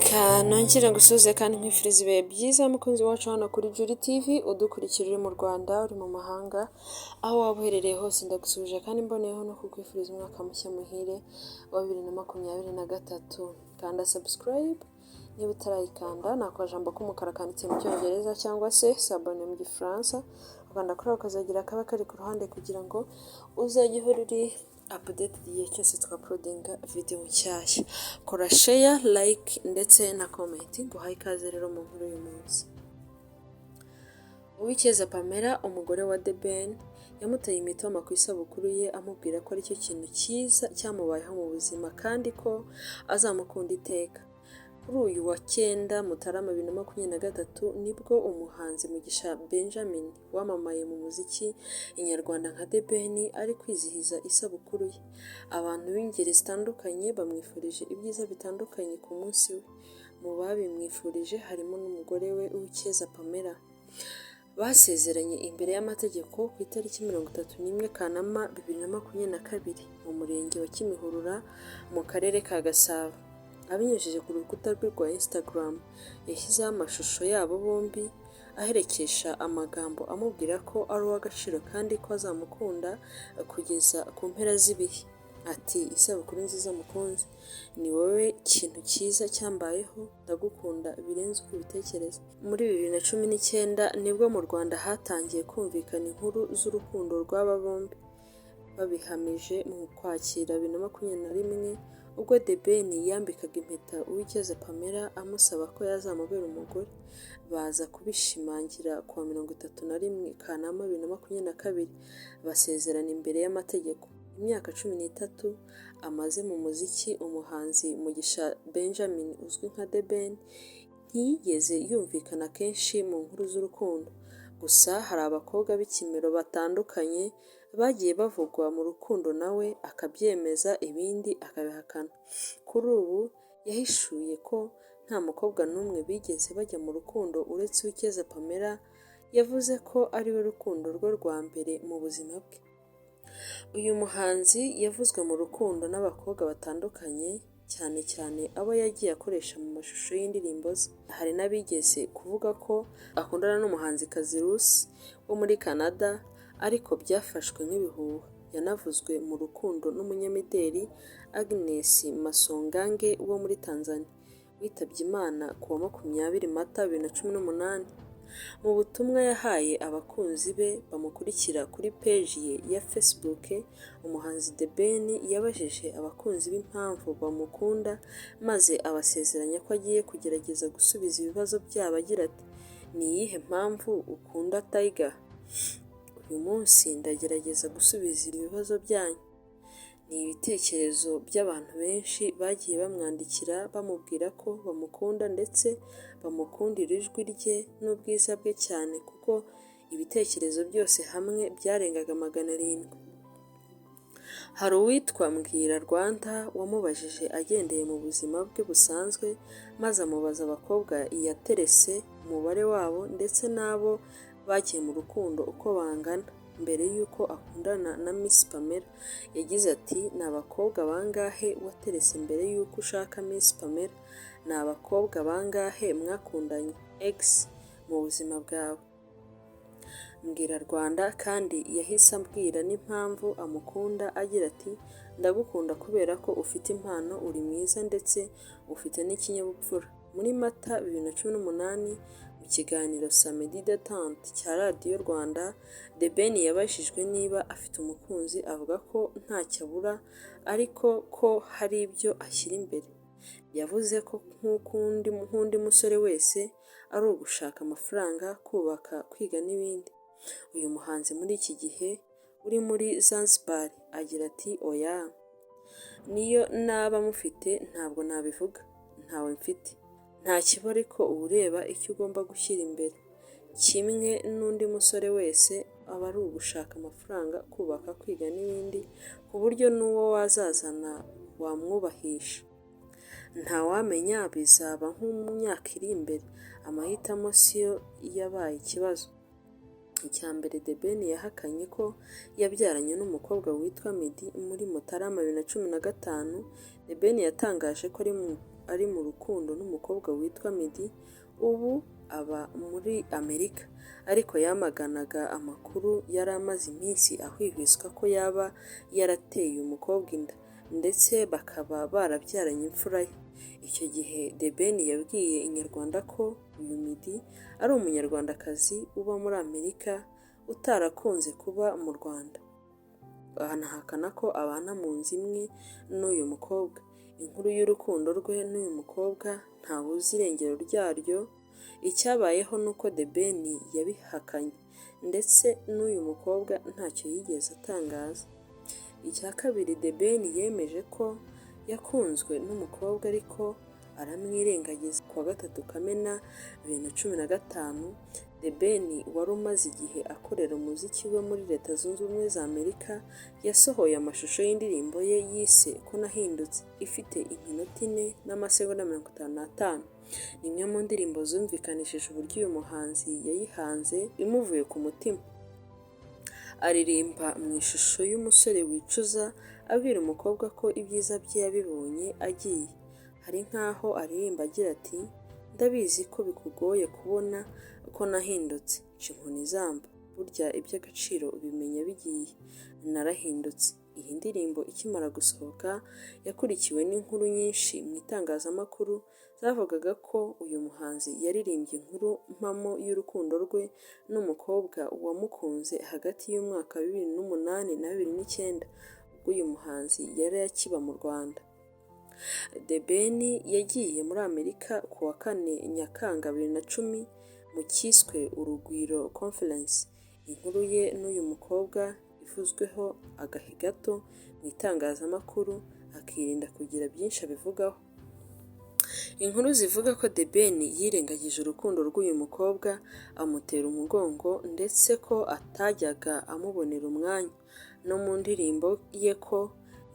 Reka nongere ngusuhuze kandi nkwifuriza ibihe byiza mukunzi wacu hano kuri Juri TV udukurikira uri mu Rwanda uri mu mahanga aho waba uherereye hose ndagusuhuje kandi mboneyeho no kukwifuriza umwaka mushya muhire wa 2023. Kanda subscribe niba utarayikanda ni akajambo k'umukara kanditse mu cyongereza cyangwa se s'abonner mu gifaransa ukanda kuri ukazagira kaba kari ku ruhande kugira ngo uzajye uhora uri update igihe cyose twaprodinga video nshyashya. Kora share, like ndetse na comment. Guhaye ikaze rero mu nkuru y'uyu munsi. Uwicyeza Pamela umugore wa The Ben yamuteye imitoma ku isabukuru ye amubwira ko aricyo kintu cyiza cyamubayeho mu buzima kandi ko azamukunda iteka. Kuri uyu wa 9 Mutarama 2023 nibwo umuhanzi Mugisha Benjamin wamamaye mu muziki inyarwanda nka The Ben ari kwizihiza isabukuru ye. Abantu b'ingeri zitandukanye bamwifurije ibyiza bitandukanye ku munsi we. Mu babimwifurije harimo n'umugore we Uwicyeza Pamela. Basezeranye imbere y'amategeko ku itariki 31 Kanama 2022 mu murenge wa Kimihurura mu karere ka Gasabo. Abinyujije ku rukuta rwe rwa Instagram yashyizeho amashusho yabo bombi aherekesha amagambo amubwira ko ari uw'agaciro kandi ko azamukunda kugeza ku mpera z'ibihe. Ati isabukuru nziza mukunzi, ni wowe kintu cyiza cyambayeho, ndagukunda birenze uko ubitekereza. Muri 2019 nibwo mu Rwanda hatangiye kumvikana inkuru z'urukundo rw'aba bombi babihamije mu Ukwakira 2021 ubwo The Ben yambikaga impeta Uwicyeza Pamela amusaba ko yazamubera umugore. Baza kubishimangira ku wa 31 Kanama 2022 basezerana imbere y'amategeko. Imyaka 13 amaze mu muziki, umuhanzi Mugisha Benjamin uzwi nka The Ben ntiyigeze yumvikana kenshi mu nkuru z'urukundo. Gusa hari abakobwa b'ikimero batandukanye bagiye bavugwa mu rukundo nawe akabyemeza ibindi akabihakana. Kuri ubu yahishuye ko nta mukobwa n'umwe bigeze bajya mu rukundo uretse Uwicyeza Pamela. Yavuze ko ari we rukundo rwe rwa mbere mu buzima bwe. Uyu muhanzi yavuzwe mu rukundo n'abakobwa batandukanye cyane cyane abo yagiye akoresha mu mashusho y'indirimbo ze. Hari n'abigeze kuvuga ko akundana n'umuhanzikazi Rusi wo muri Canada ariko byafashwe nk'ibihuha. Yanavuzwe mu rukundo n'umunyamideli Agnes Masongange wo muri Tanzania witabye Imana ku wa 20 Mata 2018. Mu butumwa yahaye abakunzi be bamukurikira kuri page ye ya Facebook, umuhanzi The Ben yabajije abakunzi b'impamvu bamukunda maze abasezeranya ko agiye kugerageza gusubiza ibibazo byabo agira ati ni iyihe mpamvu ukunda Tiger? Uyu munsi ndagerageza gusubiza ibibazo byanyu. Ni ibitekerezo by'abantu benshi bagiye bamwandikira bamubwira ko bamukunda ndetse bamukundira ijwi rye n'ubwiza bwe cyane kuko ibitekerezo byose hamwe byarengaga 700. Hari uwitwa Mbwira Rwanda wamubajije agendeye mu buzima bwe busanzwe maze amubaza abakobwa yaterese, umubare wabo ndetse n'abo bagiye mu rukundo uko bangana mbere y'uko akundana na Miss Pamela. Yagize ati ni abakobwa bangahe waterese mbere y'uko ushaka Miss Pamela? Ni abakobwa bangahe mwakundanye ex mu buzima bwawe? Mbwira Rwanda kandi yahise ambwira n'impamvu amukunda agira ati ndagukunda kubera ko ufite impano, uri mwiza ndetse ufite n'ikinyabupfura. Muri Mata 2018 mu kiganiro Samedi Détente cya Radio Rwanda, The Ben yabajijwe niba afite umukunzi avuga ko ntacyo abura ariko ko hari ibyo ashyira imbere. Yavuze ko nk'undi musore wese ari ugushaka amafaranga, kubaka, kwiga n'ibindi. Uyu muhanzi muri iki gihe uri muri Zanzibar agira ati oya, niyo naba mufite ntabwo nabivuga, ntawe mfite. Nta kiba ariko uba ureba icyo ugomba gushyira imbere. Kimwe n'undi musore wese aba ari ugushaka amafaranga, kubaka, kwiga n'ibindi ku buryo n'uwo wazazana wamwubahisha. Ntawamenya bizaba mu myaka iri imbere, amahitamo siyo yabaye ikibazo. Icya mbere The Ben yahakanye ko yabyaranye n'umukobwa witwa Meddy muri Mutarama 2015. The Ben yatangaje ko ari ari mu rukundo n'umukobwa witwa Meddy ubu aba muri Amerika, ariko yamaganaga amakuru yari amaze iminsi ahwihwiswa ko yaba yarateye umukobwa inda ndetse bakaba barabyaranye imfura ye. Icyo gihe The Ben yabwiye Inyarwanda ko uyu Meddy ari umunyarwandakazi uba muri Amerika utarakunze kuba mu Rwanda. Anahakana ko abana mu nzu imwe n'uyu mukobwa. Inkuru y'urukundo rwe n'uyu mukobwa ntawuzi irengero ryaryo. Icyabayeho ni uko The Ben yabihakanye ndetse n'uyu mukobwa ntacyo yigeze atangaza. Icya kabiri, The Ben yemeje ko yakunzwe n'umukobwa ariko aramwirengagiza. Ku wa 3 Kamena 2015, The Ben wari umaze igihe akorera umuziki we muri Leta Zunze Ubumwe za Amerika yasohoye amashusho y'indirimbo ye yise Ko Nahindutse, ifite iminota 4 n'amasegonda 55. Ni imwe mu ndirimbo zumvikanishije uburyo uyu muhanzi yayihanze imuvuye ku mutima. Aririmba mu ishusho y'umusore wicuza abwira umukobwa ko ibyiza bye yabibonye agiye. Hari nk'aho aririmba agira ati ndabizi ko bikugoye kubona ko nahindutse, nca inkoni zamba, burya iby'agaciro ubimenya bigiye, narahindutse. Iyi ndirimbo ikimara gusohoka yakurikiwe n'inkuru nyinshi mu itangazamakuru zavugaga ko uyu muhanzi yaririmbye inkuru mpamo y'urukundo rwe n'umukobwa wamukunze hagati y'umwaka wa 2008 na 2009 ubwo uyu muhanzi yari akiba mu Rwanda. The Ben yagiye muri Amerika ku wa 4 Nyakanga 2010 mu cyiswe Urugwiro Conference. Inkuru ye n'uyu mukobwa ivuzweho agahe gato mu itangazamakuru akirinda kugira byinshi abivugaho. Inkuru zivuga ko The Ben yirengagije urukundo rw'uyu mukobwa amutera umugongo ndetse ko atajyaga amubonera umwanya. No mu ndirimbo ye Ko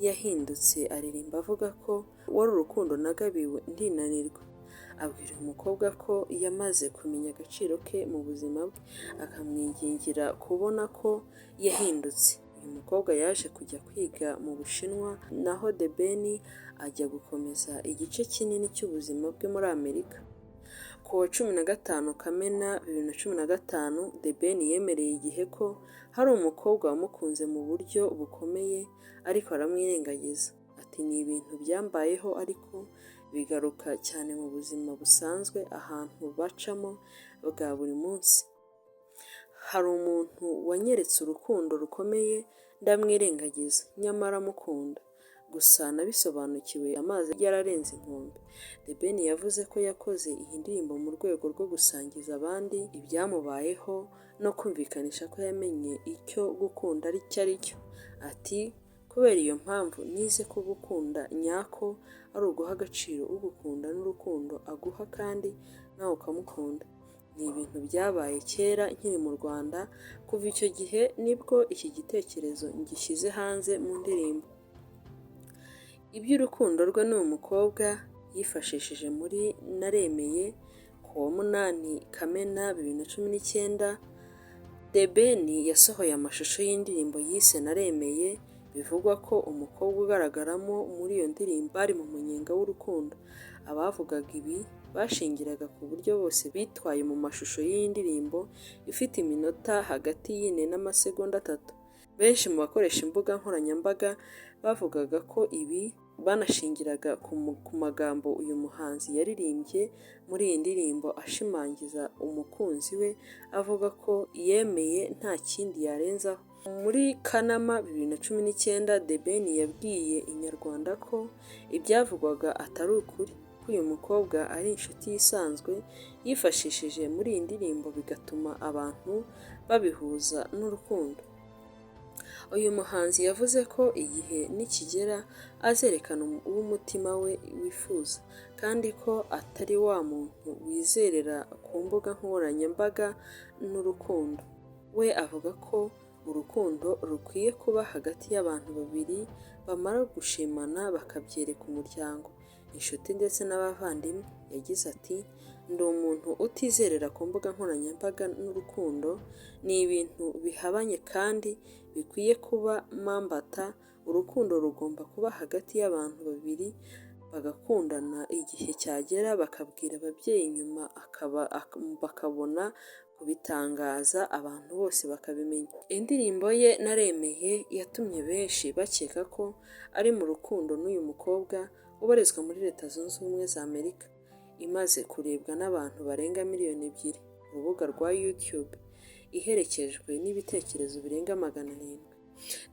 Yahindutse aririmba avuga ko wari urukundo nagabiwe ndinanirwa. Abwira umukobwa ko yamaze kumenya agaciro ke mu buzima bwe, akamwingingira kubona ko yahindutse. Uyu mukobwa yaje kujya kwiga mu Bushinwa, naho The Ben ajya gukomeza igice kinini cy'ubuzima bwe muri Amerika. Ku wa 15 Kamena 2015, The Ben yemereye igihe ko hari umukobwa wamukunze mu buryo bukomeye ariko aramwirengagiza. Ati ni ibintu byambayeho ariko bigaruka cyane mu buzima busanzwe ahantu bacamo bwa buri munsi. Hari umuntu wanyeretse urukundo rukomeye ndamwirengagiza, nyamara mukunda. Gusa nabisobanukiwe amazi yararenze inkombe. The Ben yavuze ko yakoze iyi ndirimbo mu rwego rwo gusangiza abandi ibyamubayeho no kumvikanisha ko yamenye icyo gukunda ari cyo. Ati kubera iyo mpamvu nize ko gukunda nyako ari uguha agaciro ugukunda n'urukundo aguha kandi nawe ukamukunda. Ni ibintu byabaye kera nkiri mu Rwanda, kuva icyo gihe nibwo iki gitekerezo ngishyize hanze mu ndirimbo. Iby'urukundo rwe n'uwo mukobwa yifashishije muri Naremeye ku wa 8 Kamena 2019, The Ben yasohoye amashusho y'indirimbo yise Naremeye. Bivugwa ko umukobwa ugaragaramo muri iyo ndirimbo ari mu munyenga w'urukundo. Abavugaga ibi bashingiraga ku buryo bose bitwaye mu mashusho y'iyi ndirimbo ifite iminota hagati y'4 n'amasegonda 3. Benshi mu bakoresha imbuga nkoranyambaga bavugaga ko ibi banashingiraga ku magambo uyu muhanzi yaririmbye muri iyi ndirimbo ashimangiza umukunzi we, avuga ko yemeye nta kindi yarenzaho. Muri Kanama 2019, The Ben yabwiye Inyarwanda ko ibyavugwaga atari ukuri, ko uyu mukobwa ari inshuti isanzwe yifashishije muri iyi ndirimbo bigatuma abantu babihuza n'urukundo. Uyu muhanzi yavuze ko igihe nikigera azerekana uwo umutima we wifuza, kandi ko atari wa muntu wizerera ku mbuga nkoranyambaga n'urukundo. We avuga ko urukundo rukwiye kuba hagati y'abantu babiri bamara gushimana bakabyereka umuryango, inshuti ndetse n'abavandimwe. Yagize ati ndi umuntu utizerera ku mbuga nkoranyambaga n'urukundo, ni ibintu bihabanye kandi bikwiye kuba mambata. Urukundo rugomba kuba hagati y'abantu babiri bagakundana, igihe cyagera bakabwira ababyeyi nyuma bakabona kubitangaza abantu bose bakabimenya. Indirimbo ye Naremeye yatumye benshi bakeka ko ari mu rukundo n'uyu mukobwa ubarizwa muri Leta Zunze Ubumwe za Amerika, imaze kurebwa n'abantu barenga miliyoni 2 ku rubuga rwa YouTube, iherekejwe n'ibitekerezo birenga 700.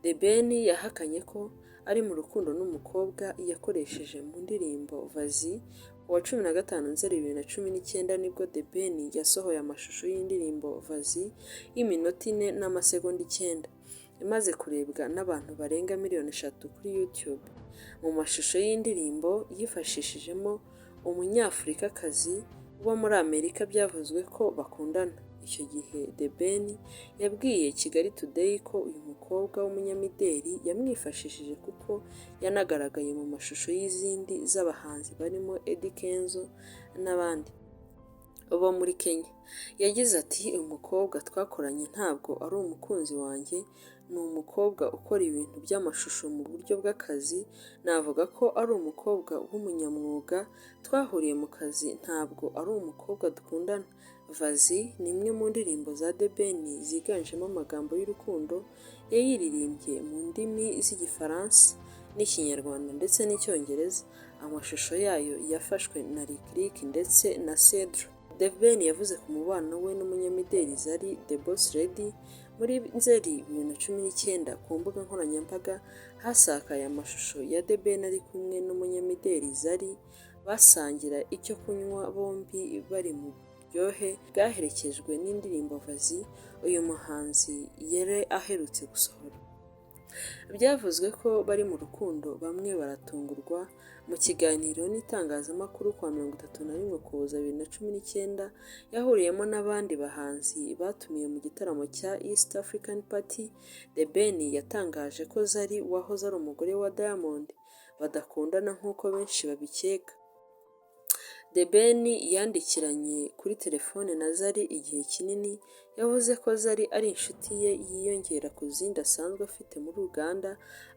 The Ben yahakanye ko ari mu rukundo n'umukobwa yakoresheje mu ndirimbo Vazi. Ku wa 15 Nzeri 2019 nibwo The Ben yasohoye amashusho y'indirimbo Vazi y'iminota 4 n'amasegonda 9, imaze kurebwa n'abantu barenga miliyoni 3 kuri YouTube. Mu mashusho y'indirimbo yifashishijemo umunyafurikakazi uba muri Amerika byavuzwe ko bakundana. Icyo gihe The Ben yabwiye Kigali Today ko uyu mukobwa w'umunyamideli yamwifashishije kuko yanagaragaye mu mashusho y'izindi z'abahanzi barimo Eddy Kenzo n'abandi bo muri Kenya. Yagize ati umukobwa twakoranye ntabwo ari umukunzi wanjye, ni umukobwa ukora ibintu by'amashusho mu buryo bw'akazi, navuga ko ari umukobwa w'umunyamwuga, twahuriye mu kazi, ntabwo ari umukobwa dukundana. Vazi ni imwe mu ndirimbo za The Ben ziganjemo amagambo y'urukundo, yayiririmbye mu ndimi z'Igifaransa n'Ikinyarwanda ndetse n'Icyongereza. Amashusho yayo yafashwe na Lick Lick ndetse na Cedro. The Ben yavuze ku mubano we n'umunyamideli Zari The Boss Lady. Muri Nzeri 2019 ku mbuga nkoranyambaga hasakaye amashusho ya The Ben ari kumwe n'umunyamideli Zari basangira icyo kunywa, bombi bari mu buryohe bwaherekejwe n'indirimbo Vazi uyu muhanzi yari aherutse gusohora. Byavuzwe ko bari mu rukundo, bamwe baratungurwa. Mu kiganiro n'itangazamakuru kwa 31 Ukuboza 2019 yahuriyemo n'abandi bahanzi batumiye mu gitaramo cya East African Party. The Ben yatangaje ko Zari wahoze ari umugore wa Diamond badakundana nk'uko benshi babikeka. The Ben yandikiranye kuri telefone na Zari igihe kinini, yavuze ko Zari ari inshuti ye yiyongera ku zindi asanzwe afite muri Uganda,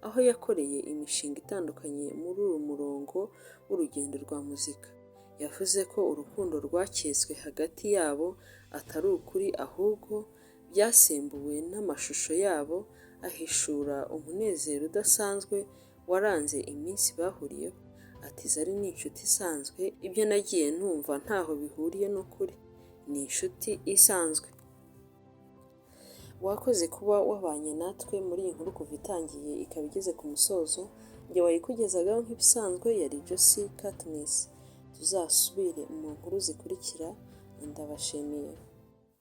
aho yakoreye imishinga itandukanye muri uyu murongo w'urugendo rwa muzika. Yavuze ko urukundo rwaketswe hagati yabo atari ukuri, ahubwo byasembuwe n'amashusho yabo ahishura umunezero udasanzwe waranze iminsi bahuriyeho. Ati Zari ni inshuti isanzwe, ibyo nagiye numva ntaho bihuriye n'ukuri, ni inshuti isanzwe. Wakoze kuba wabanye natwe muri iyi nkuru kuva itangiye ikaba igeze ku musozo. Njye wayikugezagaho nk'ibisanzwe yari Josie Katniss. Tuzasubire mu nkuru zikurikira, ndabashimiye.